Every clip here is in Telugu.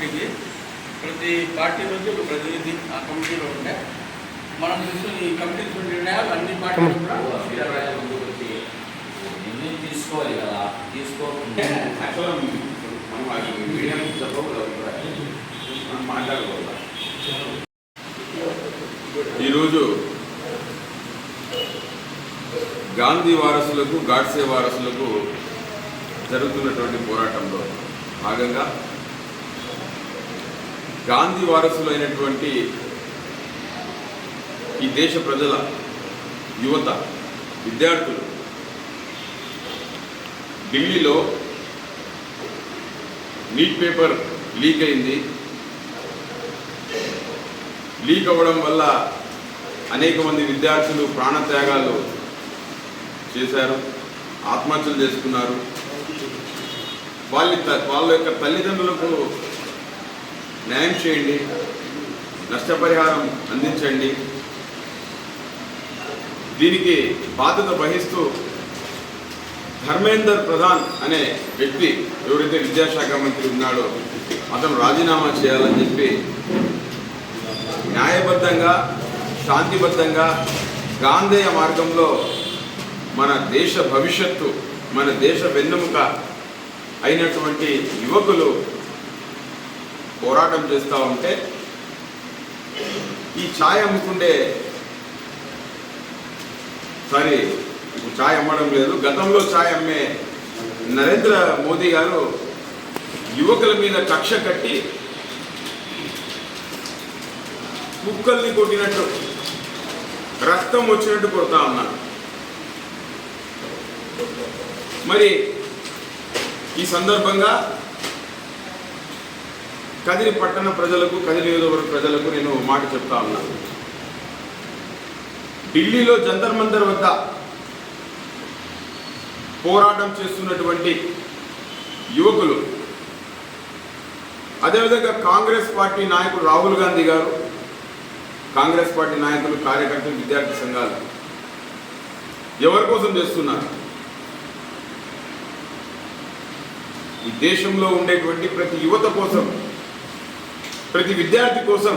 కమిటీకి ప్రతి పార్టీ నుంచి ఒక ప్రతినిధి ఆ కమిటీలో ఉంటే మనం తీసుకుని ఈ కమిటీ నిర్ణయాలు అన్ని పార్టీలు కూడా నిర్ణయం తీసుకోవాలి కదా, తీసుకోకుండా మాట్లాడకూడదు. ఈరోజు గాంధీ వారసులకు గాడ్సే వారసులకు జరుగుతున్నటువంటి పోరాటంలో భాగంగా గాంధీ వారసులైనటువంటి ఈ దేశ ప్రజల యువత విద్యార్థులు ఢిల్లీలో నీట్ పేపర్ లీక్ అయింది. లీక్ అవ్వడం వల్ల అనేక మంది విద్యార్థులు ప్రాణత్యాగాలు చేశారు, ఆత్మహత్యలు చేసుకున్నారు. వాళ్ళ యొక్క తల్లిదండ్రులకు న్యాయం చేయండి, నష్టపరిహారం అందించండి. దీనికి బాధ్యత వహిస్తూ ధర్మేందర్ ప్రధాన్ అనే వ్యక్తి ఎవరైతే విద్యాశాఖ మంత్రి ఉన్నాడో అతను రాజీనామా చేయాలని చెప్పి న్యాయబద్ధంగా శాంతిబద్ధంగా గాంధేయ మార్గంలో మన దేశ భవిష్యత్తు, మన దేశ వెన్నెముక అయినటువంటి యువకులు పోరాటం చేస్తూ ఉంటే ఈ ఛాయ్ అమ్ముకుంటే ఇప్పుడు ఛాయ్ అమ్మడం లేదు, గతంలో ఛాయ్ అమ్మే నరేంద్ర మోదీ గారు యువకుల మీద కక్ష కట్టి కుక్కల్ని కొట్టినట్టు రక్తం వచ్చినట్టు కొడతా ఉన్నారు. మరి ఈ సందర్భంగా కదిరి పట్టణ ప్రజలకు, కదిరి నియోజకవర్గ ప్రజలకు నేను మాట చెప్తా ఉన్నాను. ఢిల్లీలో జంతర్ మంతర్ వద్ద పోరాటం చేస్తున్నటువంటి యువకులు, అదేవిధంగా కాంగ్రెస్ పార్టీ నాయకుడు రాహుల్ గాంధీ గారు, కాంగ్రెస్ పార్టీ నాయకులు, కార్యకర్తలు, విద్యార్థి సంఘాలు ఎవరి కోసం చేస్తున్నారు? ఈ దేశంలో ఉండేటువంటి ప్రతి యువత కోసం, ప్రతి విద్యార్థి కోసం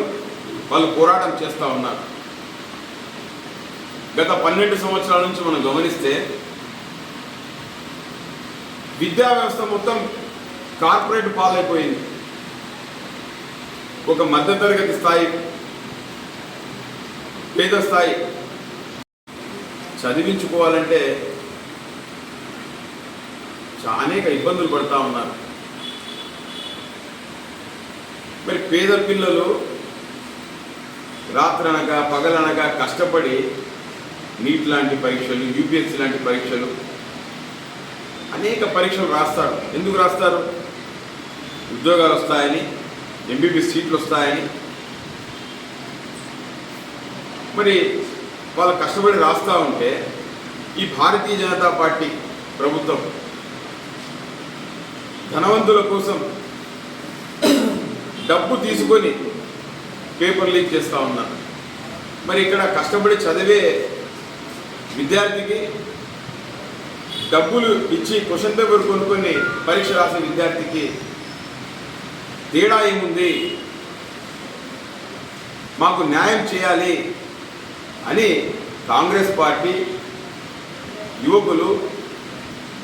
వాళ్ళు పోరాటం చేస్తూ ఉన్నారు. గత 12 సంవత్సరాల నుంచి మనం గమనిస్తే విద్యా వ్యవస్థ మొత్తం కార్పొరేట్ పాలైపోయింది. ఒక మధ్యతరగతి స్థాయి, పేద స్థాయి చదివించుకోవాలంటే అనేక ఇబ్బందులు పడుతూ ఉన్నారు. మరి పేద పిల్లలు రాత్రనగా పగలనగా కష్టపడి నీట్ లాంటి పరీక్షలు, యూపీఎస్సీ లాంటి పరీక్షలు, అనేక పరీక్షలు రాస్తారు. ఎందుకు రాస్తారు? ఉద్యోగాలు వస్తాయని, ఎంబీబీఎస్ సీట్లు వస్తాయని. మరి వాళ్ళు కష్టపడి రాస్తూ ఉంటే ఈ భారతీయ జనతా పార్టీ ప్రభుత్వం ధనవంతుల కోసం డబ్బు తీసుకొని పేపర్ లీక్ చేస్తూ ఉన్నారు. మరి ఇక్కడ కష్టపడి చదివే విద్యార్థికి డబ్బులు ఇచ్చి క్వశ్చన్ పేపర్ కొనుక్కొని పరీక్ష రాసే విద్యార్థికి తేడా ఏముంది? మాకు న్యాయం చేయాలి అని కాంగ్రెస్ పార్టీ యువకులు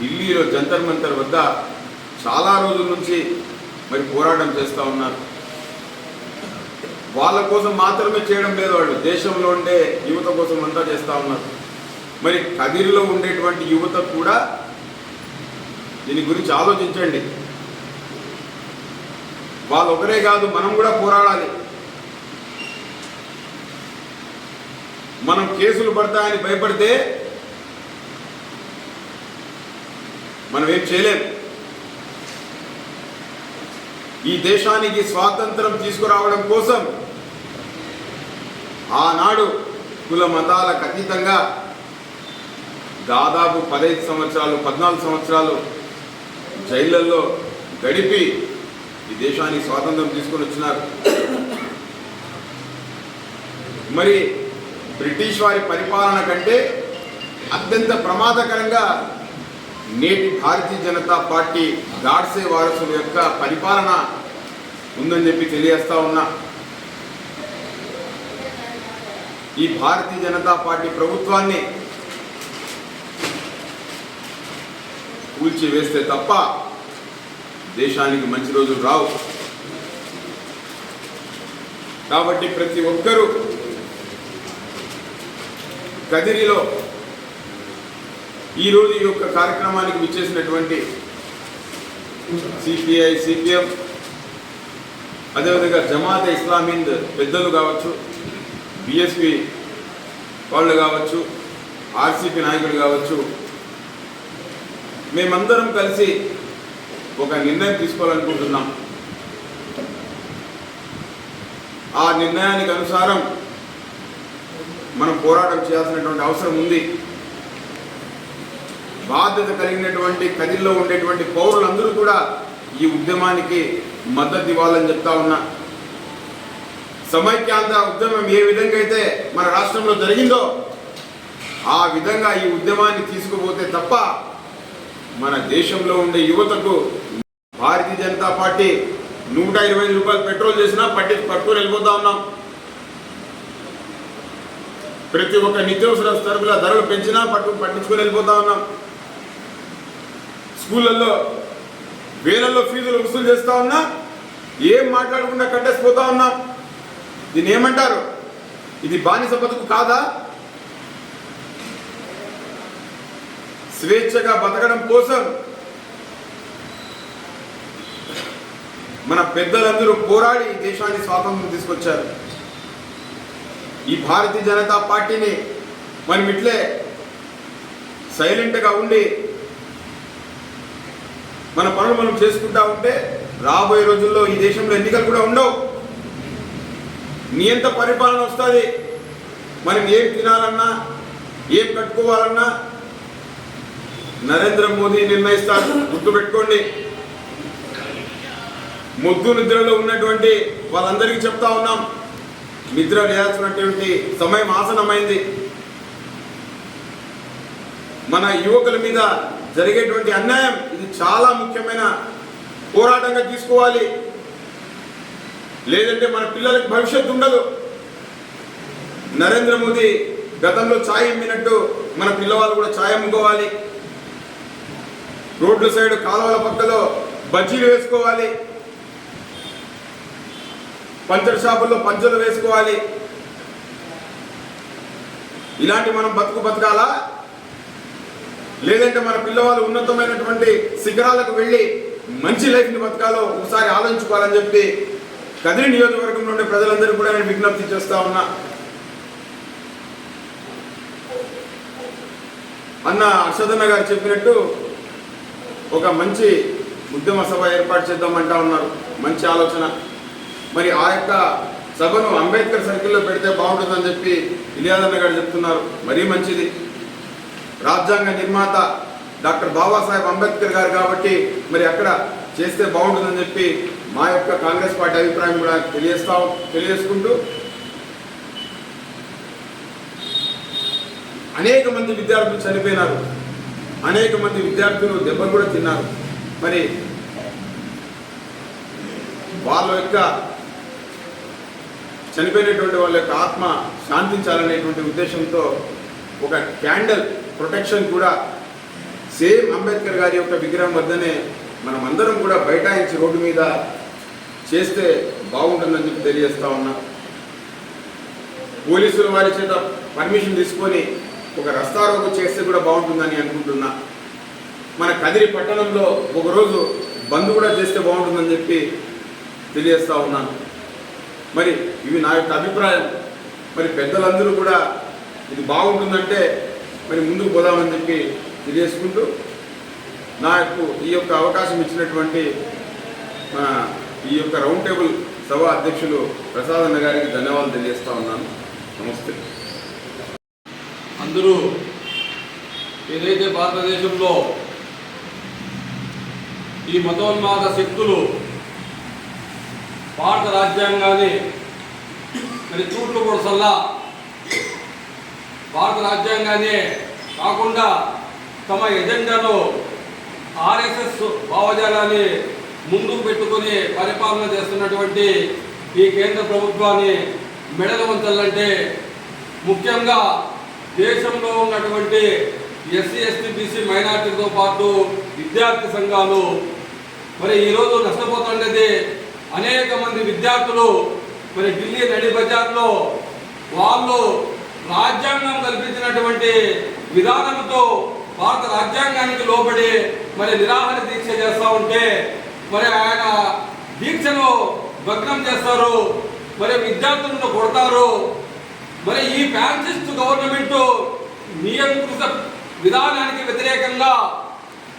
ఢిల్లీలో జంతర్ మంతర్ వద్ద చాలా రోజుల నుంచి మరి పోరాటం చేస్తూ ఉన్నారు. వాళ్ళ కోసం మాత్రమే చేయడం లేదు, వాళ్ళు దేశంలో ఉండే యువత కోసం అంతా చేస్తూ ఉన్నారు. మరి కదిరిలో ఉండేటువంటి యువత కూడా దీని గురించి ఆలోచించండి. వాళ్ళు ఒకరే కాదు, మనం కూడా పోరాడాలి. మనం కేసులు పడతాయని భయపడితే మనం ఏం చేయలేం. ఈ దేశానికి స్వాతంత్రం తీసుకురావడం కోసం ఆనాడు కుల మతాలకు అతీతంగా దాదాపు 15 సంవత్సరాలు 14 సంవత్సరాలు జైళ్ళల్లో గడిపి ఈ దేశానికి స్వాతంత్రం తీసుకొని వచ్చినారు. మరి బ్రిటిష్ వారి పరిపాలన కంటే అత్యంత ప్రమాదకరంగా నేటి భారతీయ జనతా పార్టీ గాడ్సే వారసుల యొక్క పరిపాలన ఉందని చెప్పి తెలియజేస్తా ఉన్నా. ఈ భారతీయ జనతా పార్టీ ప్రభుత్వాన్ని కూల్చివేస్తే తప్ప దేశానికి మంచి రోజులు రావు. కాబట్టి ప్రతి ఒక్కరూ కదిరిలో ఈరోజు ఈ యొక్క కార్యక్రమానికి విచ్చేసినటువంటి సిపిఐ, సిపిఎం, అదేవిధంగా జమాతే ఇస్లామీ హింద్ పెద్దలు కావచ్చు, బిఎస్పి వాళ్ళు కావచ్చు, ఆర్సిపి నాయకులు కావచ్చు, మేమందరం కలిసి ఒక నిర్ణయం తీసుకోవాలనుకుంటున్నాం. ఆ నిర్ణయానికి అనుసారం మనం పోరాటం చేయాల్సినటువంటి అవసరం ఉంది. బాధ్యత కలిగినటువంటి కదిరిలో ఉండేటువంటి పౌరులందరూ కూడా ఈ ఉద్యమానికి మద్దతు ఇవ్వాలని చెప్తా ఉన్నా. సమైక్యాంధ్ర ఉద్యమం ఏ విధంగా అయితే మన రాష్ట్రంలో జరిగిందో ఆ విధంగా ఈ ఉద్యమాన్ని తీసుకుపోతే తప్ప మన దేశంలో ఉండే యువతకు భారతీయ జనతా పార్టీ 125 రూపాయలు పెట్రోల్ చేసినా పట్టుకొని వెళ్ళిపోతా ఉన్నాం. ప్రతి ఒక్క నిత్యావసర సరుకుల ధరలు పెంచినా పట్టించుకొని వెళ్ళిపోతా ఉన్నాం. స్కూళ్ళల్లో వేలల్లో ఫీజులు వసూలు చేస్తా ఉన్నా ఏం మాట్లాడకుండా కట్టేసిపోతా ఉన్నాం. దీన్ని ఏమంటారు? ఇది బానిస బతుకు కాదా? స్వేచ్ఛగా బతకడం కోసం మన పెద్దలందరూ పోరాడి ఈ దేశాన్ని స్వాతంత్రం తీసుకొచ్చారు. ఈ భారతీయ జనతా పార్టీని మనం ఇట్లే సైలెంట్గా ఉండి మన పనులు మనం చేసుకుంటా ఉంటే రాబోయే రోజుల్లో ఈ దేశంలో ఎన్నికలు కూడా ఉండవు. నియంత పరిపాలన వస్తుంది. మనం ఏం తినాలన్నా ఏం కట్టుకోవాలన్నా నరేంద్ర మోదీ నిర్ణయిస్తారు. గుర్తుపెట్టుకోండి. మొద్దు నిద్రలో ఉన్నటువంటి వాళ్ళందరికీ చెప్తా ఉన్నాం, నిద్ర లేయాల్సినటువంటి సమయం ఆసనమైంది. మన యువకుల మీద జరిగేటువంటి అన్యాయం ఇది చాలా ముఖ్యమైన పోరాటంగా తీసుకోవాలి. లేదంటే మన పిల్లలకు భవిష్యత్తు ఉండదు. నరేంద్ర మోదీ గతంలో ఛాయ్ అమ్మినట్టు మన పిల్లవాళ్ళు కూడా ఛాయ్ అమ్ముకోవాలి. రోడ్ల సైడ్ కాలువల పక్కలో బజ్జీలు వేసుకోవాలి. పంచర్ షాపుల్లో పంచర్లు వేసుకోవాలి. ఇలాంటి మనం బతకాలా? లేదంటే మన పిల్లవాళ్ళు ఉన్నతమైనటువంటి శిఖరాలకు వెళ్ళి మంచి లైఫ్ని బతకాలో ఒకసారి ఆలోచించుకోవాలని చెప్పి కదిరి నియోజకవర్గం నుండి ప్రజలందరూ కూడా నేను విజ్ఞప్తి చేస్తా ఉన్నా. అన్న అర్షదన్న గారు చెప్పినట్టు ఒక మంచి ఉద్యమ సభ ఏర్పాటు చేద్దామంటా ఉన్నారు. మంచి ఆలోచన. మరి ఆ యొక్క సభను అంబేద్కర్ సర్కిల్లో పెడితే బాగుంటుందని చెప్పి ఇలియాదన్న గారు చెప్తున్నారు. మరీ మంచిది. రాజ్యాంగ నిర్మాత డాక్టర్ బాబాసాహెబ్ అంబేద్కర్ గారు కాబట్టి మరి అక్కడ చేస్తే బాగుంటుందని చెప్పి మా యొక్క కాంగ్రెస్ పార్టీ అభిప్రాయం కూడా తెలియజేసుకుంటూ అనేక మంది విద్యార్థులు చనిపోయినారు. అనేక మంది విద్యార్థులు దెబ్బలు కూడా తిన్నారు. మరి వాళ్ళ యొక్క చనిపోయినటువంటి వాళ్ళ యొక్క ఆత్మ శాంతించాలనేటువంటి ఉద్దేశంతో ఒక క్యాండిల్ ప్రొటెక్షన్ కూడా సేమ్ అంబేద్కర్ గారి యొక్క విగ్రహం వద్దనే మనం అందరం కూడా బైఠాయించి రోడ్డు మీద చేస్తే బాగుంటుందని చెప్పి తెలియజేస్తా ఉన్నా. పోలీసులు వారి చేత పర్మిషన్ తీసుకొని ఒక రస్తారోకో చేస్తే కూడా బాగుంటుందని అనుకుంటున్నా. మన కదిరి పట్టణంలో ఒకరోజు బంద్ కూడా చేస్తే బాగుంటుందని చెప్పి తెలియజేస్తా ఉన్నాను. మరి ఇవి నా యొక్క అభిప్రాయం. మరి పెద్దలందరూ కూడా ఇది బాగుంటుందంటే మరి ముందుకు పోదామని చెప్పి తెలియజేసుకుంటూ నాకు ఈ యొక్క అవకాశం ఇచ్చినటువంటి ఈ యొక్క రౌండ్ టేబుల్ సభ అధ్యక్షులు ప్రసాదన్న గారికి ధన్యవాదాలు తెలియజేస్తా ఉన్నాను. నమస్తే. అందరూ ఏదైతే భారతదేశంలో ఈ మతోన్మాద శక్తులు భారత రాజ్యాంగాన్ని మరి తూట్లు పొడసల్లా భారత రాజ్యాంగాన్ని కాకుండా తమ ఎజెండాలో ఆర్ఎస్ఎస్ భావజాలాన్ని ముందుకు పెట్టుకొని పరిపాలన చేస్తున్నటువంటి ఈ కేంద్ర ప్రభుత్వాన్ని మెడలు వంచాలంటే ముఖ్యంగా దేశంలో ఉన్నటువంటి ఎస్సీ ఎస్టీ బీసీ మైనార్టీలతో పాటు విద్యార్థి సంఘాలు మరి ఈరోజు నష్టపోతుండేది అనేక మంది విద్యార్థులు మరి ఢిల్లీ నడి బజార్లో వాళ్ళు రాజ్యాంగం కల్పించినటువంటి విధానంతో భారత రాజ్యాంగానికి లోబడి మరి నిరాహార దీక్ష చేస్తూ ఉంటే మరి ఆయన దీక్షను భగ్నం చేస్తారు, మరి విద్యార్థులను కొడతారు. మరి ఈ ఫ్యాసిస్ట్ గవర్నమెంట్ నియంత్రిత విధానానికి వ్యతిరేకంగా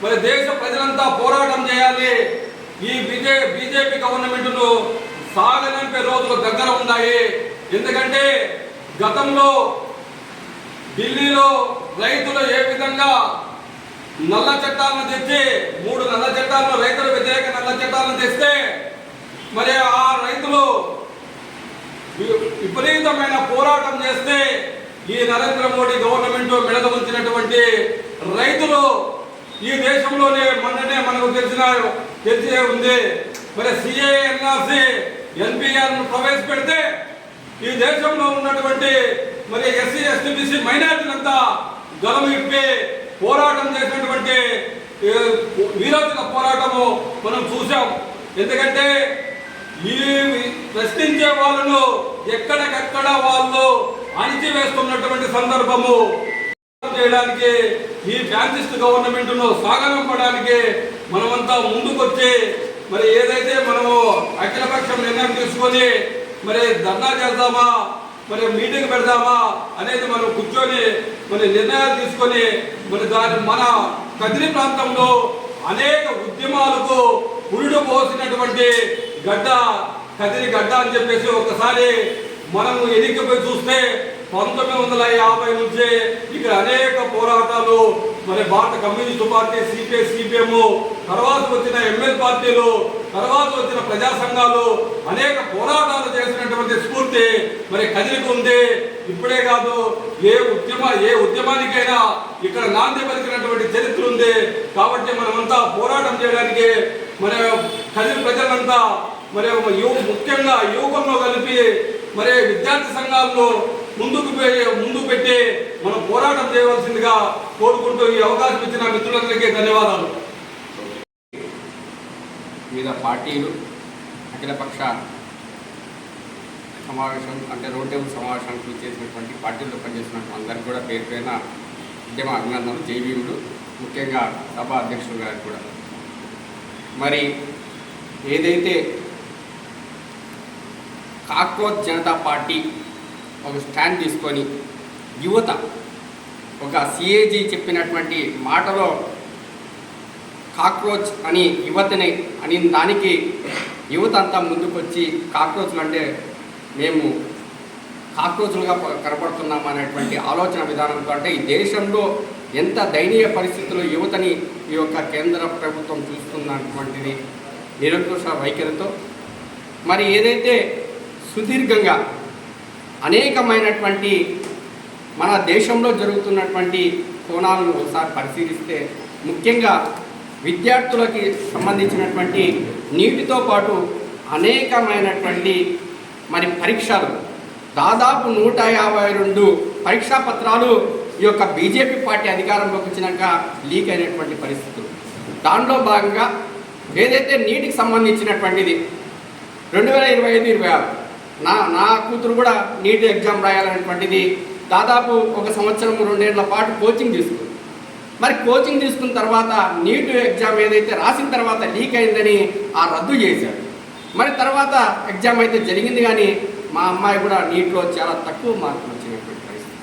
మరి దేశ ప్రజలంతా పోరాటం చేయాలి. ఈ బీజేపీ గవర్నమెంట్ను సాగనంపే రోజులు దగ్గర ఉన్నాయి. ఎందుకంటే గతంలో ఢిల్లీలో రైతులు ఏ విధంగా నల్ల చట్టాలను తెచ్చి 3 నల్ల చట్టాలను రైతుల వ్యతిరేక నల్ల చట్టాలను తెస్తే మరి ఆ రైతులు విపరీతమైన పోరాటం చేస్తే ఈ నరేంద్ర మోడీ గవర్నమెంట్ మెడద ఉంచినటువంటి రైతులు ఈ దేశంలోనే మొన్ననే మనకు తెలిసే ఉంది. మరి సిఏఏ ఎన్ఆర్సీ ఎన్పిఆర్ను ప్రవేశపెడితే ఈ దేశంలో ఉన్నటువంటి మరి ఎస్సీ ఎస్టీ బీసీ మైనార్టీలంతా గలం ఇప్పి పోరాటం చేసినటువంటి వీరోచిత పోరాటము మనం చూసాం. ఎందుకంటే ఈ ప్రశ్నించే వాళ్ళను ఎక్కడికక్కడ వాళ్ళు అణిచివేస్తున్నటువంటి సందర్భము చేయడానికి ఈ ఫ్యాసిస్ట్ గవర్నమెంట్ను సాగనంపడానికి మనమంతా ముందుకొచ్చి మరి ఏదైతే మనము అఖిలపక్షం నిర్ణయం తీసుకొని మరి ధర్నా చేద్దామా మరి మీటింగ్ పెడదామా అనేది మనం కూర్చొని మరి నిర్ణయాలు తీసుకొని మరి మన కదిరి ప్రాంతంలో అనేక ఉద్యమాలకు పురుడు పోసినటువంటి గడ్డ కదిరి గడ్డ అని చెప్పేసి ఒకసారి మనము ఎన్నికపై చూస్తే 1950 నుంచి ఇక్కడ అనేక పోరాటాలు మరి భారత కమ్యూనిస్టు పార్టీ సిపిఐ సిపిఎం తర్వాత వచ్చిన ఎంఎల్ పార్టీలు తర్వాత వచ్చిన ప్రజా సంఘాలు అనేక పోరాటాలు చేసినటువంటి స్ఫూర్తి మరి కదిలికి ఉంది. ఇప్పుడే కాదు ఏ ఉద్యమానికైనా ఇక్కడ నాంది పలికినటువంటి చరిత్ర ఉంది. కాబట్టి మనమంతా పోరాటం చేయడానికి మరి కదిలి ప్రజలంతా మరి ముఖ్యంగా యువకులను కలిపి మరి విద్యార్థి సంఘాలను ముందుకు పెట్టి మనం పోరాటం చేయవలసిందిగా కోరుకుంటూ ఈ అవకాశం ఇచ్చిన మిత్రులందరికీ ధన్యవాదాలు. వివిధ పార్టీలు అఖిలపక్ష సమావేశం అంటే రౌండ్ టేబుల్ సమావేశానికి చేసినటువంటి పార్టీల్లో పనిచేసినటువంటి అందరికీ కూడా పేరు పైన ఉద్యమ అభినందనలు, జైవీములు, ముఖ్యంగా సభ అధ్యక్షులు గారికి కూడా. మరి ఏదైతే కాక్రోచ్ జనతా పార్టీ ఒక స్టాండ్ తీసుకొని యువత ఒక సిఏజీ చెప్పినటువంటి మాటలో కాక్రోచ్ అని యువతని అని దానికి యువత అంతా ముందుకొచ్చి కాక్రోచ్లు అంటే మేము కాక్రోచ్లుగా కనపడుతున్నాం అనేటువంటి ఆలోచన విధానంతో, అంటే ఈ దేశంలో ఎంత దయనీయ పరిస్థితుల్లో యువతని ఈ యొక్క కేంద్ర ప్రభుత్వం చూస్తున్నటువంటిది నిరంకుశ వైఖరితో మరి ఏదైతే సుదీర్ఘంగా అనేకమైనటువంటి మన దేశంలో జరుగుతున్నటువంటి కోణాలను ఒకసారి పరిశీలిస్తే ముఖ్యంగా విద్యార్థులకి సంబంధించినటువంటి నీటితో పాటు అనేకమైనటువంటి మరి పరీక్షలు దాదాపు 152 పరీక్షా పత్రాలు ఈ యొక్క బీజేపీ పార్టీ అధికారంలోకి వచ్చినాక లీక్ అయినటువంటి పరిస్థితులు. దానిలో భాగంగా ఏదైతే నీటికి సంబంధించినటువంటిది 2025-26 నా కూతురు కూడా నీట్ ఎగ్జామ్ రాయాలనేటువంటిది దాదాపు 1 సంవత్సరం 2 ఏళ్ల పాటు కోచింగ్ తీసుకుంది. మరి కోచింగ్ తీసుకున్న తర్వాత నీట్ ఎగ్జామ్ ఏదైతే రాసిన తర్వాత లీక్ అయిందని రద్దు చేశాడు. మరి తర్వాత ఎగ్జామ్ అయితే జరిగింది, కానీ మా అమ్మాయి కూడా నీట్లో చాలా తక్కువ మార్కులు వచ్చినటువంటి పరిస్థితి,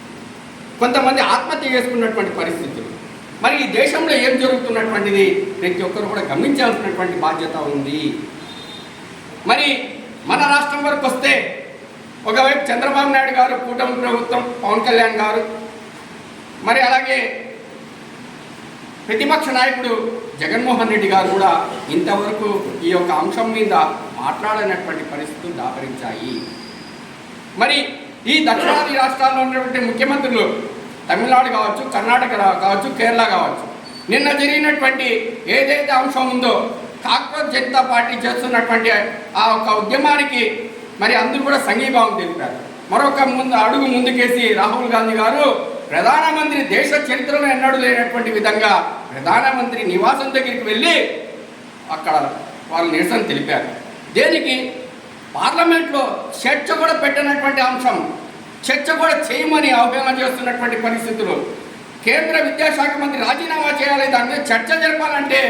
కొంతమంది ఆత్మహత్య చేసుకున్నటువంటి పరిస్థితులు. మరి ఈ దేశంలో ఏం జరుగుతున్నటువంటిది ప్రతి ఒక్కరు కూడా గమనించాల్సినటువంటి బాధ్యత ఉంది. మరి మన రాష్ట్రం వరకు వస్తే ఒకవైపు చంద్రబాబు నాయుడు గారు, కూటమి ప్రభుత్వం, పవన్ కళ్యాణ్ గారు, మరి అలాగే ప్రతిపక్ష నాయకుడు జగన్మోహన్ రెడ్డి గారు కూడా ఇంతవరకు ఈ యొక్క అంశం మీద మాట్లాడనటువంటి పరిస్థితులు దాపరించాయి. మరి ఈ దక్షిణాది రాష్ట్రాల్లో ఉన్నటువంటి ముఖ్యమంత్రులు తమిళనాడు కావచ్చు, కర్ణాటక కావచ్చు, కేరళ కావచ్చు, నిన్న జరిగినటువంటి ఏదైతే అంశం ఉందో కాంగ్రెస్ జనతా పార్టీ చేస్తున్నటువంటి ఆ ఒక ఉద్యమానికి మరి అందరూ కూడా సంఘీభావం తెలిపారు. మరొక అడుగు ముందుకేసి రాహుల్ గాంధీ గారు ప్రధానమంత్రి దేశ చరిత్రలో ఎన్నడూ లేనటువంటి విధంగా ప్రధానమంత్రి నివాసం దగ్గరికి వెళ్ళి అక్కడ వాళ్ళు నిరసన తెలిపారు. దేనికి? పార్లమెంట్లో చర్చ కూడా పెట్టినటువంటి అంశం, చర్చ కూడా చేయమని ఆహ్వానం చేస్తున్నటువంటి పరిస్థితులు. కేంద్ర విద్యాశాఖ మంత్రి రాజీనామా చేయాలి, దాని మీద చర్చ జరపాలంటే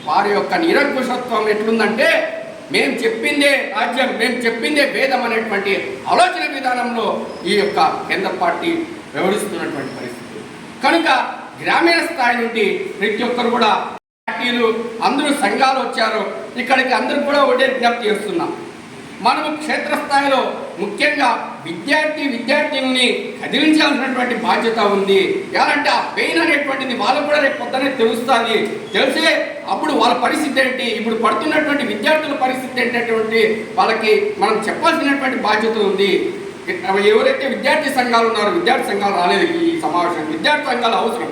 వారి యొక్క నిరంకుశత్వం ఎట్లుందంటే మేము చెప్పిందే రాజ్యం, మేము చెప్పిందే వేదం అనేటువంటి ఆలోచన విధానంలో ఈ యొక్క కేంద్ర పార్టీ వ్యవహరిస్తున్నటువంటి పరిస్థితి. కనుక గ్రామీణ స్థాయి నుండి ప్రతి ఒక్కరు కూడా పార్టీలు అందరూ సంఘాలు వచ్చారు ఇక్కడికి, అందరూ కూడా ఒకటే విజ్ఞప్తి చేస్తున్నాం. మనము క్షేత్రస్థాయిలో ముఖ్యంగా విద్యార్థిని కదిలించాల్సినటువంటి బాధ్యత ఉంది. ఎలాంటి ఆ పెయిన్ అనేటువంటిది వాళ్ళకు కూడా రేపు పొద్దునే తెలుస్తుంది. తెలిసే అప్పుడు వాళ్ళ పరిస్థితి ఏంటి, ఇప్పుడు పడుతున్నటువంటి విద్యార్థుల పరిస్థితి ఏంటటువంటి వాళ్ళకి మనం చెప్పాల్సినటువంటి బాధ్యత ఉంది. ఎవరైతే విద్యార్థి సంఘాలు ఉన్నారో, విద్యార్థి సంఘాలు రాలేదు ఈ సమావేశం, విద్యార్థి సంఘాలు అవసరం,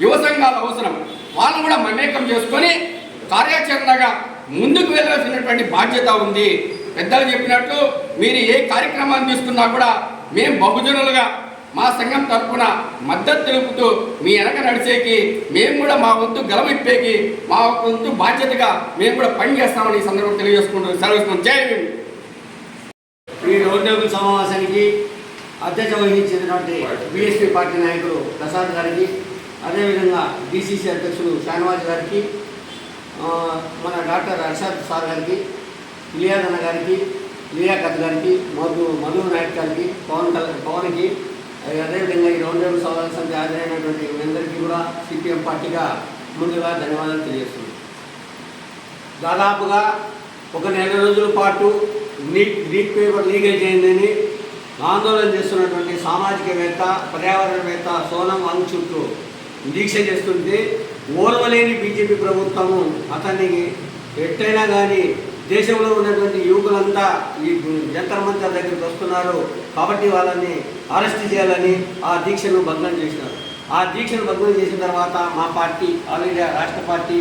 యువ సంఘాలు అవసరం. వాళ్ళను కూడా మమేకం చేసుకొని కార్యాచరణగా ముందుకు వెళ్ళాల్సినటువంటి బాధ్యత ఉంది. పెద్దలు చెప్పినట్టు మీరు ఏ కార్యక్రమాన్ని తీసుకున్నా కూడా మేము బహుజనులుగా మా సంఘం తరఫున మద్దతు తెలుపుతూ మీ వెనక నడిచేకి మేము కూడా మా వంతు గలమిప్పేకి మా వంతు బాధ్యతగా మేము కూడా పనిచేస్తామని ఈ సందర్భంగా తెలియజేసుకుంటూ సెలవు. జై భీమ్. ఈ రౌండ్ టేబుల్ సమావేశానికి అధ్యక్షత వహించినటువంటి బీఎస్పీ పార్టీ నాయకులు ప్రసాద్ గారికి, అదేవిధంగా డిసిసి అధ్యక్షులు షానవాజ్ గారికి, మన డాక్టర్ అర్షద్ సార్ గారికి, ఇలియాదన్న గారికి, లియాఖత్ గారికి, మధు నాయక్ గారికి, పవన్కి, అదేవిధంగా ఈ రౌండ్ టేబుల్ సమావేశానికి హాజరైనటువంటి అందరికీ కూడా సిపిఎం పార్టీగా ముందుగా ధన్యవాదాలు తెలియజేస్తున్నాం. దాదాపుగా ఒక నెల రోజుల పాటు నీట్ పేపర్ లీకేజ్ అయిందని ఆందోళన చేస్తున్నటువంటి సామాజికవేత్త, పర్యావరణవేత్త సోనం వాంగ్చుక్ దీక్ష చేస్తుంటే ఓర్వలేని బీజేపీ ప్రభుత్వము అతన్ని ఎట్టయినా కానీ దేశంలో ఉన్నటువంటి యువకులంతా ఈ జంతర్ మంతర్ దగ్గరికి వస్తున్నారు కాబట్టి వాళ్ళని అరెస్ట్ చేయాలని ఆ దీక్షను భగ్నం చేసినారు. ఆ దీక్షను భగ్నం చేసిన తర్వాత మా పార్టీ ఆల్ ఇండియా రాష్ట్ర పార్టీ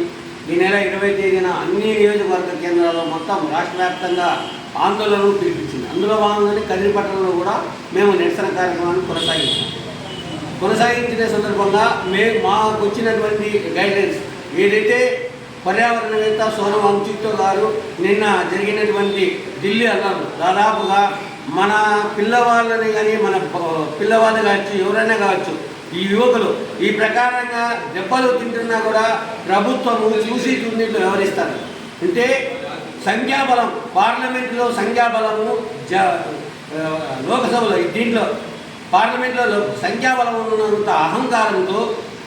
ఈ నెల 20వ తేదీన అన్ని నియోజకవర్గ కేంద్రాల్లో మొత్తం రాష్ట్ర వ్యాప్తంగా ఆందోళనలు పిలిపించింది. అందులో భాగంగానే కదిరిపట్టణంలో కూడా మేము నిరసన కార్యక్రమాన్ని కొనసాగించిన సందర్భంగా మాకు వచ్చినటువంటి గైడ్లైన్స్ ఏదైతే పర్యావరణవేత్త సోనం వాంగ్చుక్ గారు నిన్న జరిగినటువంటి ఢిల్లీ అన్నారు, దాదాపుగా మన పిల్లవాళ్ళని కానీ మన పిల్లవాళ్ళు కావచ్చు, ఎవరైనా కావచ్చు, ఈ యువకులు ఈ ప్రకారంగా దెబ్బలు తింటున్నా కూడా ప్రభుత్వము చూసి చూడీలు వ్యవహరిస్తారు. అంటే సంఖ్యాబలం, పార్లమెంటులో సంఖ్యాబలము, లోకసభలో దీంట్లో పార్లమెంట్లో సంఖ్యాబలం ఉన్నంత అహంకారంతో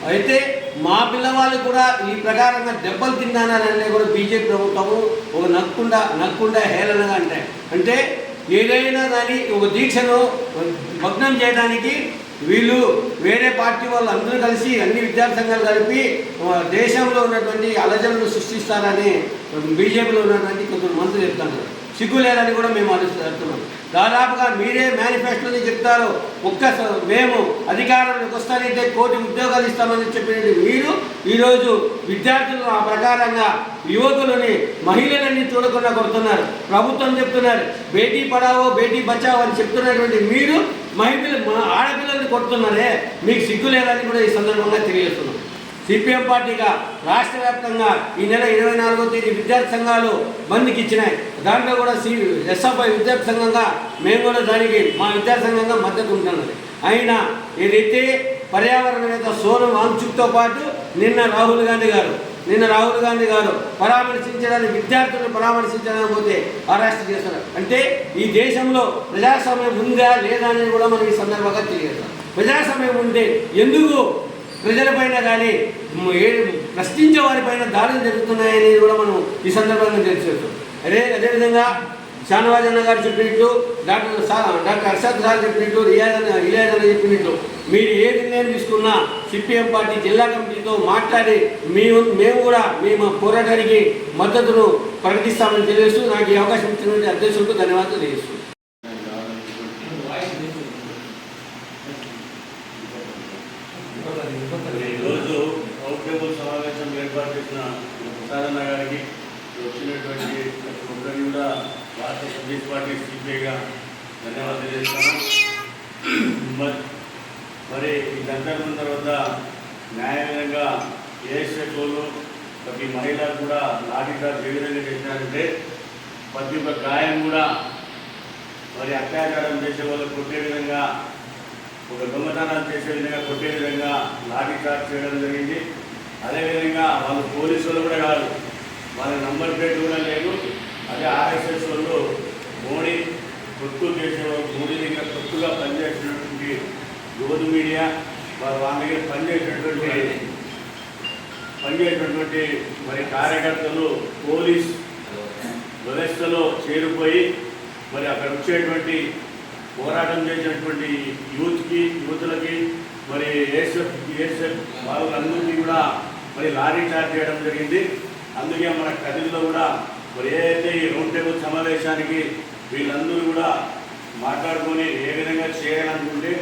అయితే మా పిల్లవాళ్ళు కూడా ఈ ప్రకారంగా దెబ్బలు తిన్నాననే కూడా బీజేపీ ప్రభుత్వము ఒక నక్కుండా హేళనగా అంటే ఏదైనా కానీ ఒక దీక్షను భగ్నం చేయడానికి వీళ్ళు వేరే పార్టీ వాళ్ళు అందరూ కలిసి అన్ని విద్యార్థి సంఘాలు కలిపి దేశంలో ఉన్నటువంటి అలజడులను సృష్టిస్తారని బీజేపీలో ఉన్నటువంటి కొంచెం మంత్రులు చెప్తున్నారు. సిగ్గు లేదని కూడా మేము ఆలోచిస్తున్నాం. దాదాపుగా మీరే మేనిఫెస్టోని చెప్తారు, మేము అధికారంలోకి వస్తానంటే 1 కోటి ఉద్యోగాలు ఇస్తామని చెప్పినట్టు మీరు ఈరోజు విద్యార్థులను ఆ ప్రకారంగా యువకులని మహిళలన్నీ చూడకుండా కొడుతున్నారు. ప్రభుత్వం చెప్తున్నారు బేటీ పడావో బేటీ బచావో అని చెప్తున్నటువంటి మీరు ఆడపిల్లల్ని కొడుతున్నారే, మీకు సిగ్గు లేదని కూడా ఈ సందర్భంగా తెలియజేస్తున్నాం. సిపిఎం పార్టీగా రాష్ట్ర వ్యాప్తంగా ఈ నెల 24వ తేదీ విద్యార్థి సంఘాలు బంద్కి ఇచ్చినాయి. దాంట్లో కూడా ఎస్ఎఫ్ఐ విద్యార్థి సంఘంగా మేము కూడా దానికి మా విద్యార్థి సంఘంగా మద్దతు ఉంటున్నది. అయినా ఏదైతే పర్యావరణవేత్త సోనం వాంగ్చుక్తో పాటు నిన్న రాహుల్ గాంధీ గారు పరామర్శించడానికి విద్యార్థులను పరామర్శించడానికి పోతే అరెస్ట్ చేస్తారు. అంటే ఈ దేశంలో ప్రజాస్వామ్యం ఉందా లేదా అనేది కూడా మనం ఈ సందర్భంగా తెలియజేస్తాం. ప్రజాస్వామ్యం ఉంటే ఎందుకు ప్రజలపైన కానీ ప్రశ్నించే వారిపైన దాడులు జరుగుతున్నాయనేది కూడా మనం ఈ సందర్భంగా తెలియజేస్తాం. అదేవిధంగా షానవాజ్ అన్న గారు చెప్పినట్టు, డాక్టర్ అర్షద్ సార్ చెప్పినట్టు, ఇలియాదన్న చెప్పినట్టు మీరు ఏ నిర్ణయం తీసుకున్నా సిపిఎం పార్టీ జిల్లా కమిటీతో మాట్లాడి మేము కూడా మేము పోరాటానికి మద్దతును ప్రకటిస్తామని తెలియజేస్తూ నాకు ఈ అవకాశం ఇచ్చినటువంటి అధ్యక్షులకు ధన్యవాదాలు తెలియజేస్తున్నాను. ఈరోజు రౌండ్ టేబుల్ సమావేశం ఏర్పాటు చేసిన ప్రసాదన్న గారికి, వచ్చినటువంటి ప్రతి ఒక్కరిని కూడా భారతీయ కమ్యూనిస్ట్ పార్టీ సిపిఐగా ధన్యవాదాలు తెలియజేస్తాను. మరి ఈ గంటల తర్వాత న్యాయంగా ఏఎస్ఎఫ్ వాళ్ళు ప్రతి మహిళ కూడా లాఠీ చార్జ్ ఏ విధంగా చేసినారంటే ప్రతి ఒక్క గాయం కూడా మరి అత్యాచారం చేసే వాళ్ళు కొట్టే విధంగా, ఒక దొంగతనాలు చేసే విధంగా కొట్టే విధంగా లాఠీ చార్జ్ చేయడం జరిగింది. అదేవిధంగా వాళ్ళు పోలీసులు కూడా కాదు, వాళ్ళ నంబర్ ప్లేట్ కూడా లేదు. అదే ఆర్ఎస్ఎస్ వాళ్ళు మోడీ కొట్టు చేసేవాళ్ళు, మోడీ దగ్గర కొట్టుగా పనిచేసినటువంటి యువత మీడియా వాళ్ళ దగ్గర పనిచేసినటువంటి మరి కార్యకర్తలు పోలీస్ వ్యవస్థలో చేరిపోయి మరి అక్కడ వచ్చేటువంటి పోరాటం చేసేటువంటి యూత్లకి మరి ఏఎస్ఎఫ్ వాళ్ళందరికీ కూడా మరి లారీ చార్జ్ చేయడం జరిగింది. అందుకే మన కదిలో కూడా మరి ఏదైతే ఈ రౌండ్ టేబుల్ సమావేశానికి వీళ్ళందరూ కూడా మాట్లాడుకొని ఏ విధంగా చేయాలనుకుంటే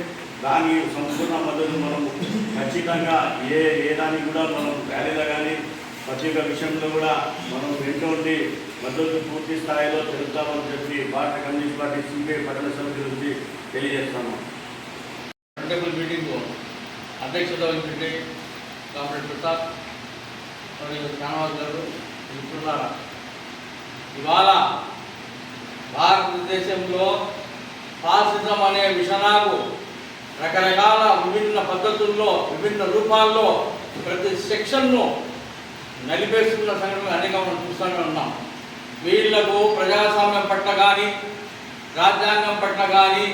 దాని సంపూర్ణ మద్దతు మనం ఖచ్చితంగా ఏ దానికి కూడా మనం ర్యాలీలో కానీ ప్రతి ఒక్క విషయంలో కూడా మనం ఎటువంటి మద్దతు పూర్తి స్థాయిలో తెలుపుతామని చెప్పి భారత కమ్యూనిస్ట్ పార్టీ సిపిఐ పట్టణ సమితి నుంచి తెలియజేస్తాము. రౌండ్ మీటింగ్ అధ్యక్షత వహించండి కామ్రేడ్ ప్రతాప్ మరియు శ్యామరాజు గారు మిత్రులారా, ఇవాళ భారతదేశంలో ఫాసిజం అనే విషనాలు రకరకాల విభిన్న పద్ధతుల్లో విభిన్న రూపాల్లో ప్రతి సెక్షన్ను నలిపేస్తున్న సంఘటనలు అనేక మనం చూస్తూనే ఉన్నాం. వీళ్లకు ప్రజాస్వామ్యం పట్ల కానీ, రాజ్యాంగం పట్ల కానీ,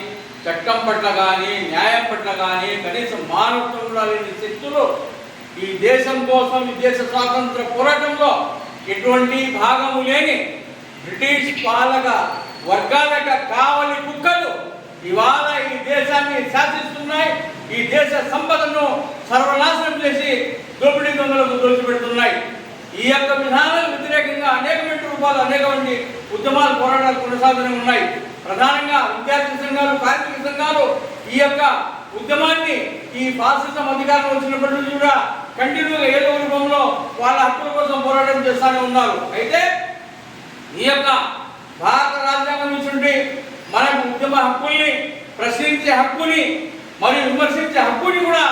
చట్టం పట్ల కానీ, న్యాయం పట్ల కానీ కనీసం మానవత్వం కూడా లేని శక్తులు ఈ దేశం కోసం, ఈ దేశ స్వాతంత్ర పోరాటంలో ఎటువంటి భాగము లేని బ్రిటిష్ పాలక వర్గాలక కావలి కుక్కలు ఇవాళ ఈ దేశాన్ని శాసిస్తున్నాయి. ఈ దేశ సంపదను సర్వనాశనం చేసి దోపిడీ దొంగలకు దోచిపెడుతున్నాయి. ఈ యొక్క విధానాలకు వ్యతిరేకంగా అనేకమైన రూపాలు, అనేకమంది ఉద్యమాలు, పోరాటాలు కొనసాగుతూనే ఉన్నాయి. ప్రధానంగా విద్యార్థి సంఘాలు, కార్మిక సంఘాలు ఈ యొక్క ఉద్యమాన్ని ఈ ఫాసిజం అధికారం వచ్చినప్పటి నుంచి కూడా కంటిన్యూగా ఏదో రూపంలో వాళ్ళ హక్కుల కోసం పోరాటం చేస్తూనే ఉన్నారు. అయితే ఈ యొక్క భారత రాజ్యాంగం నుంచి మనకు ఉద్యమ హక్కుల్ని, ప్రశ్నించే హక్కుని మరియు విమర్శించే హక్కుని కూడా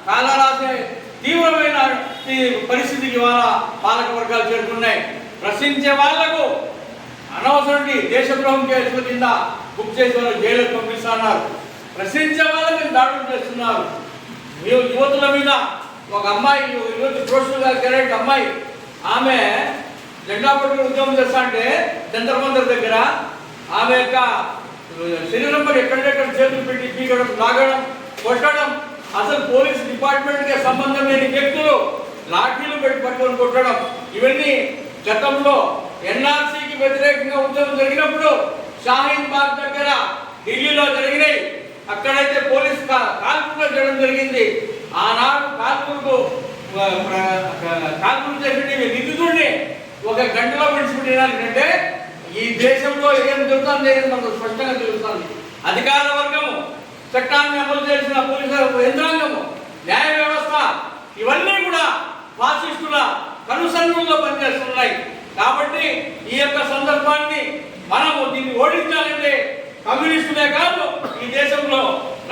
కాలరాసే తీవ్రమైన పరిస్థితికి ఇవాళ పాలక వర్గాలు చేరుకున్నాయి. ప్రశ్నించే వాళ్లకు అనవసరం దేశద్రోహం కేసుల కింద బుక్ చేసి వాళ్ళు జైలుకు పంపిస్తున్నారు. ప్రశ్నించే వాళ్ళ మీద దాడులు చేస్తున్నారు. యువతుల మీద ఒక అమ్మాయి, యువతి ప్రోషులుగా కెరెక్ట్ అమ్మాయి, ఆమె జెండా పట్టుకుని ఉద్యమం చేస్తా అంటే జంతర్ మంతర్ దగ్గర ఆమె యొక్క శరీరంపై ఎక్కడెక్కడ చేతులు పెట్టి పీకడం, లాగడం, కొట్టడం, అసలు పోలీస్ డిపార్ట్మెంట్కి సంబంధం లేని వ్యక్తులు లాఠీలు పెట్టి పట్టుకొని కొట్టడం, ఇవన్నీ గతంలో ఎన్ఆర్సీకి వ్యతిరేకంగా ఉద్యమం జరిగినప్పుడు షాహీన్ బాగ్ దగ్గర ఢిల్లీలో జరిగినాయి. అక్కడైతే పోలీస్ కాల్పులు చేయడం జరిగింది. ఆనాడు కాల్పులు చేసిన నిందితుడిని ఒక గంటలో విడిచిపెట్టినారంటే ఈ దేశంలో ఏం జరుగుతుంది అనేది మనకు స్పష్టంగా తెలుస్తుంది. అధికార వర్గము, చట్టాన్ని అమలు చేసిన పోలీసు యంత్రాంగము, న్యాయ వ్యవస్థ ఇవన్నీ కూడా ఫాసిస్టుల కనుసన్నుల్లో పనిచేస్తున్నాయి. కాబట్టి ఈ యొక్క సందర్భాన్ని మనము దీన్ని ఓడించాలంటే కమ్యూనిస్టులే కాదు, ఈ దేశంలో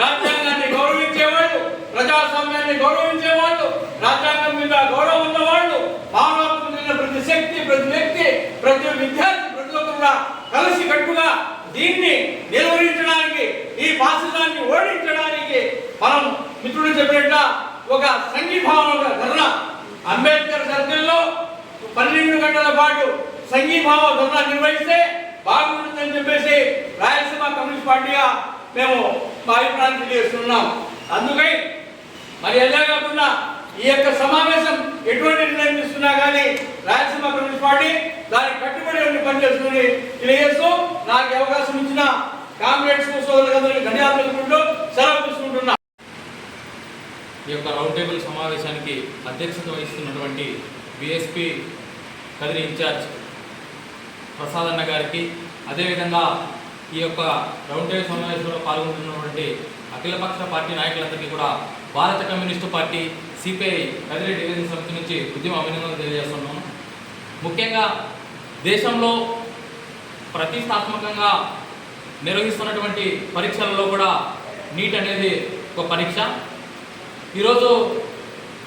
రాజ్యాంగాన్ని గౌరవించేవాళ్ళు, ప్రజాస్వామ్యాన్ని గౌరవించేవాళ్ళు, రాజ్యాంగం మీద గౌరవం ఉన్నవాళ్ళు, మానవత్వం కలిగిన ప్రతి శక్తి, ప్రతి వ్యక్తి, ప్రతి విద్యార్థి, ప్రతి ఒక్కరు కూడా కలిసి కట్టుగా దీన్ని నిర్వహించడానికి, ఈ ఫాసిజాన్ని ఓడించడానికి మనం మిత్రుడు చెప్పినట్ట ఒక సంఘీభావంగా ధర్నా అంబేద్కర్ సర్కిల్లో 12 గంటల పాటు సంఘీభావ ధర్నా నిర్వహిస్తే బాగుంటుందని చెప్పేసి రాయలసీమ కమ్యూనిస్ట్ పార్టీగా మేము మా అభిప్రాయం తెలియజేస్తున్నాం. అందుకై మరి ఎలా కాకుండా ఈ యొక్క సమావేశం ఎటువంటి నిర్ణయం తీసుకున్నా కానీ రాయలసీమ కమ్యూనిస్ట్ పార్టీ దానికి కట్టుబడి పనిచేస్తుందని తెలియజేస్తూ నాకు అవకాశం ఇచ్చిన కామ్రేడ్స్ సోదరులందరికీ ధన్యవాదాలు తెలుపుకుంటూ సెలవు తీసుకుంటున్నా. ఈ యొక్క రౌండ్ టేబుల్ సమావేశానికి అధ్యక్షత వహిస్తున్నటువంటి బీఎస్పీ కదిరి ఇన్ఛార్జ్ ప్రసాద్ అన్న గారికి, అదేవిధంగా ఈ యొక్క రౌండ్ టేబుల్ సమావేశంలో పాల్గొంటున్నటువంటి అఖిలపక్ష పార్టీ నాయకులందరికీ కూడా భారత communist party CPI Kadiri division సమితి నుంచి ఉద్యమ అభినందనలు తెలియజేస్తున్నాను. ముఖ్యంగా దేశంలో ప్రతిష్టాత్మకంగా నిర్వహిస్తున్నటువంటి పరీక్షలలో కూడా నీట్ అనేది ఒక పరీక్ష. ఈరోజు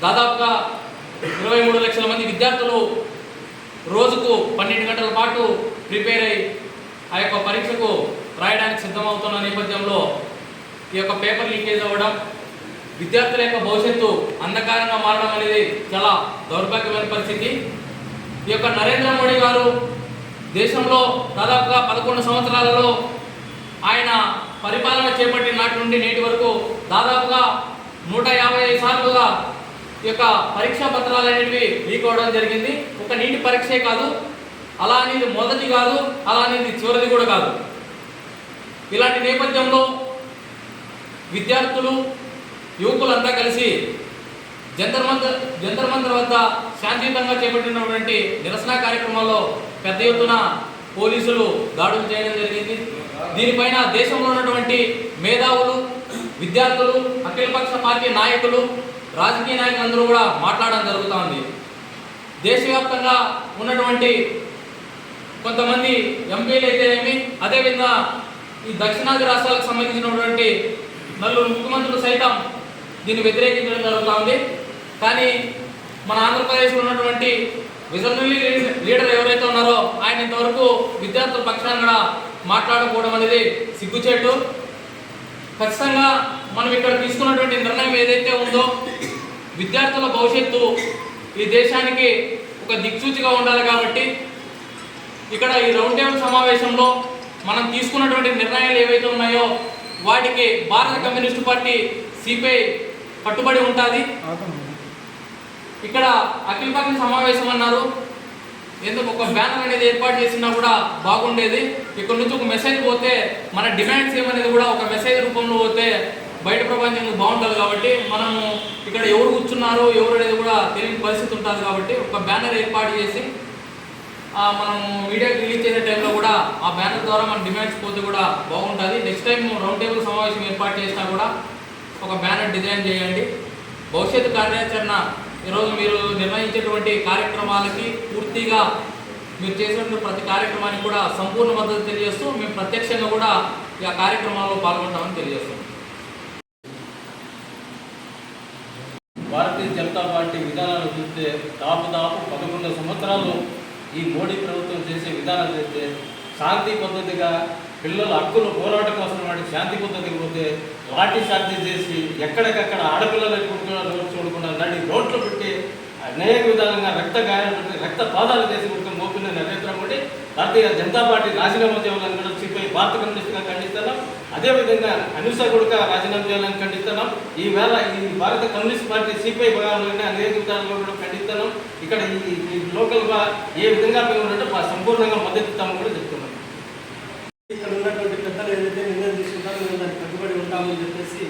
దాదాపుగా 23 లక్షల మంది విద్యార్థులు రోజుకు 12 గంటల పాటు ప్రిపేర్ అయ్యి ఆ యొక్క పరీక్షకు రాయడానికి సిద్ధమవుతున్న నేపథ్యంలో ఈ యొక్క పేపర్ లీకేజ్ అవ్వడం, విద్యార్థుల యొక్క భవిష్యత్తు అంధకారంగా మారడం అనేది చాలా దౌర్భాగ్యమైన పరిస్థితి. ఈ యొక్క నరేంద్ర మోడీ గారు దేశంలో దాదాపుగా 11 సంవత్సరాలలో ఆయన పరిపాలన చేపట్టిన నాటి నుండి నేటి వరకు దాదాపుగా 155 సార్లుగా ఈ యొక్క పరీక్షా పత్రాలు అనేవి లీక్ అవ్వడం జరిగింది. ఒక నీటి పరీక్షే కాదు, అలా అనేది మొదటి కాదు, అలా అనేది చివరిది కూడా కాదు. ఇలాంటి నేపథ్యంలో విద్యార్థులు యువకులంతా కలిసి జంతర్ మంతర్ వద్ద శాంతియుతంగా చేపట్టినటువంటి నిరసన కార్యక్రమాల్లో పెద్ద ఎత్తున పోలీసులు దాడులు చేయడం జరిగింది. దీనిపైన దేశంలో ఉన్నటువంటి మేధావులు, విద్యార్థులు, అఖిలపక్ష పార్టీ నాయకులు, రాజకీయ నాయకులందరూ కూడా మాట్లాడడం జరుగుతూ ఉంది. దేశవ్యాప్తంగా ఉన్నటువంటి కొంతమంది ఎంపీలు అయితేనేమి, అదేవిధంగా ఈ దక్షిణాది రాష్ట్రాలకు సంబంధించినటువంటి నలుగురు ముఖ్యమంత్రులు సైతం దీన్ని వ్యతిరేకించడం జరుగుతూ ఉంది. కానీ మన ఆంధ్రప్రదేశ్లో ఉన్నటువంటి విజనరీ లీడర్ ఎవరైతే ఉన్నారో ఆయన ఇంతవరకు విద్యార్థుల పక్షాన కూడా మాట్లాడకపోవడం అనేది సిగ్గుచేటు. ఖచ్చితంగా మనం ఇక్కడ తీసుకున్నటువంటి నిర్ణయం ఏదైతే ఉందో విద్యార్థుల భవిష్యత్తు ఈ దేశానికి ఒక దిక్సూచిగా ఉండాలి. కాబట్టి ఇక్కడ ఈ రౌండ్ టేబుల్ సమావేశంలో మనం తీసుకున్నటువంటి నిర్ణయాలు ఏవైతే ఉన్నాయో వాటికి భారత కమ్యూనిస్టు పార్టీ సిపిఐ కట్టుబడి ఉంటుంది. ఇక్కడ అఖిలపక్ష సమావేశం అన్నారు, ఎందుకు ఒక బ్యానర్ అనేది ఏర్పాటు చేసినా కూడా బాగుండేది. ఇక్కడ నుంచి ఒక మెసేజ్ పోతే మన డిమాండ్స్ ఏమనేది కూడా ఒక మెసేజ్ రూపంలో పోతే బయట ప్రపంచం బాగుంటుంది. కాబట్టి మనము ఇక్కడ ఎవరు కూర్చున్నారు ఎవరు అనేది కూడా తెలియని పరిస్థితి ఉంటుంది. కాబట్టి ఒక బ్యానర్ ఏర్పాటు చేసి మనం మీడియాకి రిలీజ్ చేసే టైంలో కూడా ఆ బ్యానర్ ద్వారా మన డిమాండ్స్ పోతే కూడా బాగుంటుంది. నెక్స్ట్ టైం రౌండ్ టేబుల్ సమావేశం ఏర్పాటు చేసినా కూడా ఒక బ్యానర్ డిజైన్ చేయండి. భవిష్యత్తు కార్యాచరణ ఈరోజు మీరు నిర్వహించేటువంటి కార్యక్రమాలకి పూర్తిగా మీరు చేసినటువంటి ప్రతి కార్యక్రమానికి కూడా సంపూర్ణ మద్దతు తెలియజేస్తూ మేము ప్రత్యక్షంగా కూడా ఈ కార్యక్రమాల్లో పాల్గొంటామని తెలియజేస్తాం. భారతీయ జనతా పార్టీ విధానాలు చూస్తే దాదాపు 11 సంవత్సరాలు ఈ మోడీ ప్రభుత్వం చేసే విధానాలు చేస్తే శాంతి పద్ధతిగా పిల్లల హక్కులు పోరాటం కోసం వాటికి శాంతి పద్ధతికి పోతే లాఠీ చార్జీ చేసి ఎక్కడికక్కడ ఆడపిల్లలు చూడకుండా నడి రోడ్లు పెట్టి అనేక విధాలుగా రక్త గాయాలు పెట్టి రక్త పాదాలు చేసి మోపిన నరేంద్ర మోడీ భారతీయ జనతా పార్టీ రాజీనామా చేయాలని కూడా సిపిఐ భారత కమ్యూనిస్టుగా ఖండిస్తున్నాం. అదేవిధంగా అనిస గుడక రాజీనామా చేయాలని ఖండిస్తున్నాం. ఈవేళ ఈ భారత కమ్యూనిస్ట్ పార్టీ సిపిఐ భాగాలని అనేక విధాలుగా కూడా ఖండిస్తున్నాం. ఇక్కడ ఈ లోకల్గా ఏ విధంగా మేము ఉన్నట్టు సంపూర్ణంగా మద్దతు ఇస్తామని కూడా చెప్తున్నాం. ఇక్కడ ఉన్నటువంటి పెద్దలు ఏదైతే నిర్ణయం తీసుకుంటారో మేము దానికి కట్టుబడి ఉంటామని చెప్పేసి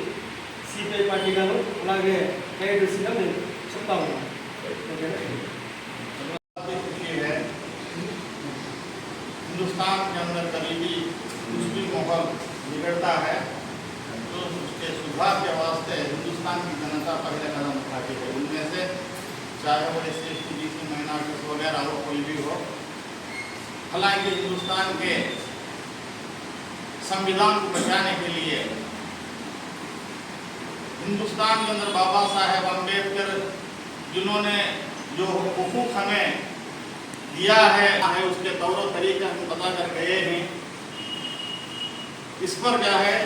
సిపిఐ పార్టీ గారు అలాగే ఏఐటీసీగా మేము చెప్తా ఉన్నాం. हिंदुस्तान के अंदर करीबी कुछ भी माहौल बिगड़ता है तो उसके सुधार के वास्ते हिंदुस्तान की जनता पहले कदम उठाती है। उनमें से चाहे वो SC BC माइनॉरिटीज वगैरह हो, कोई भी हो। हालांकि हिंदुस्तान के संविधान को बचाने के लिए हिंदुस्तान के अंदर बाबा साहेब अम्बेडकर जिन्होंने जो हुकूक हमें दिया है उसके तौर तरीका हम बता कर गए हैं। इस पर क्या है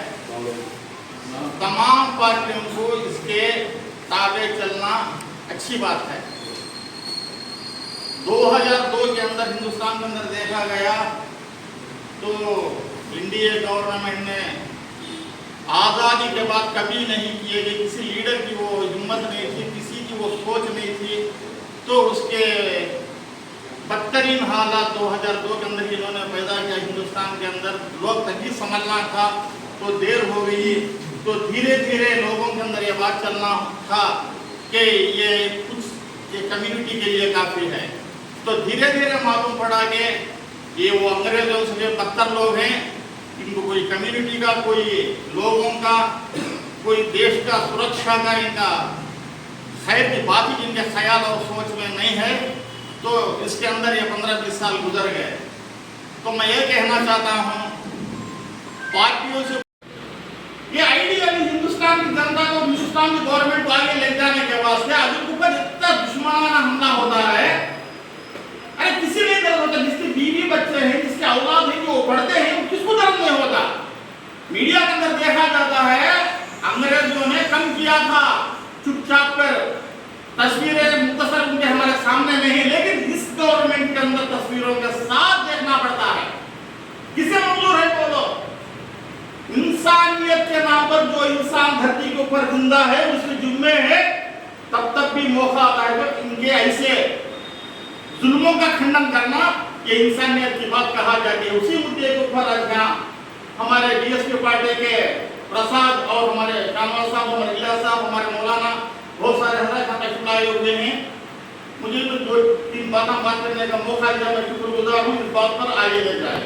तमाम पार्टियों को इसके ताबे चलना अच्छी बात है। 2002 के अंदर हिंदुस्तान के अंदर देखा गया तो इंडिया गवर्नमेंट ने आज़ादी के बाद कभी नहीं किए गए, किसी लीडर की वो हिम्मत नहीं थी, किसी की वो सोच नहीं थी, तो उसके बदतरीन हालात 2002 के अंदर इन्होंने पैदा किया हिंदुस्तान के अंदर। लोग तभी समझना था तो देर हो गई। तो धीरे धीरे लोगों के अंदर ये बात चलना था कि ये कुछ ये कम्युनिटी के लिए काफ़ी है। तो धीरे धीरे मालूम पड़ा कि ये वो अंग्रेजों से बदतर लोग हैं, इनको कोई कम्युनिटी का, कोई लोगों का, कोई देश का सुरक्षा का इनका खैर की बात ही इनके ख्याल और सोच में नहीं है। तो इसके अंदर ये 15-20 साल गुजर गए। तो मैं ये कहना चाहता हूँ पार्टियों से, ये आइडियली हिंदुस्तान की जनता को, हिंदुस्तान की गवर्नमेंट को आगे ले जाने के वास्ते आज ऊपर इतना दुश्मनाना हमला होता है। अरे किसी नहीं दर्द होता, जिसके बीवी बच्चे हैं, जिसके औलाद है, जो पढ़ते हैं, किसको दर्द नहीं होता। मीडिया के अंदर देखा जाता है अंग्रेजों ने कम किया था, चुपचाप कर तस्वीरें मुख्तसर उनके हमारे सामने नहीं, लेकिन इस गवर्नमेंट के अंदर तस्वीरों के साथ देखना पड़ता है। किसे मंजूर है बोलो? इंसानियत के नाम पर जो इंसान धरती के ऊपर जिंदा है उसके जुम्मे है, तब तक भी मौका आता है तो इनके ऐसे जुल्मों का खंडन करना, ये इंसानियत की बात कहा जाती है। उसी मुद्दे के ऊपर आज यहाँ हमारे बीएसपी पार्टी के प्रसाद और हमारे कानवाल साहब, हमारे इलियास साहब, हमारे मौलाना, बहुत सारे हमारे आए हुए हैं। मुझे तो 2-3 बात करने का मौका दिया, मैं शुक्रगुजार हूँ इस बात पर आगे ले जाए।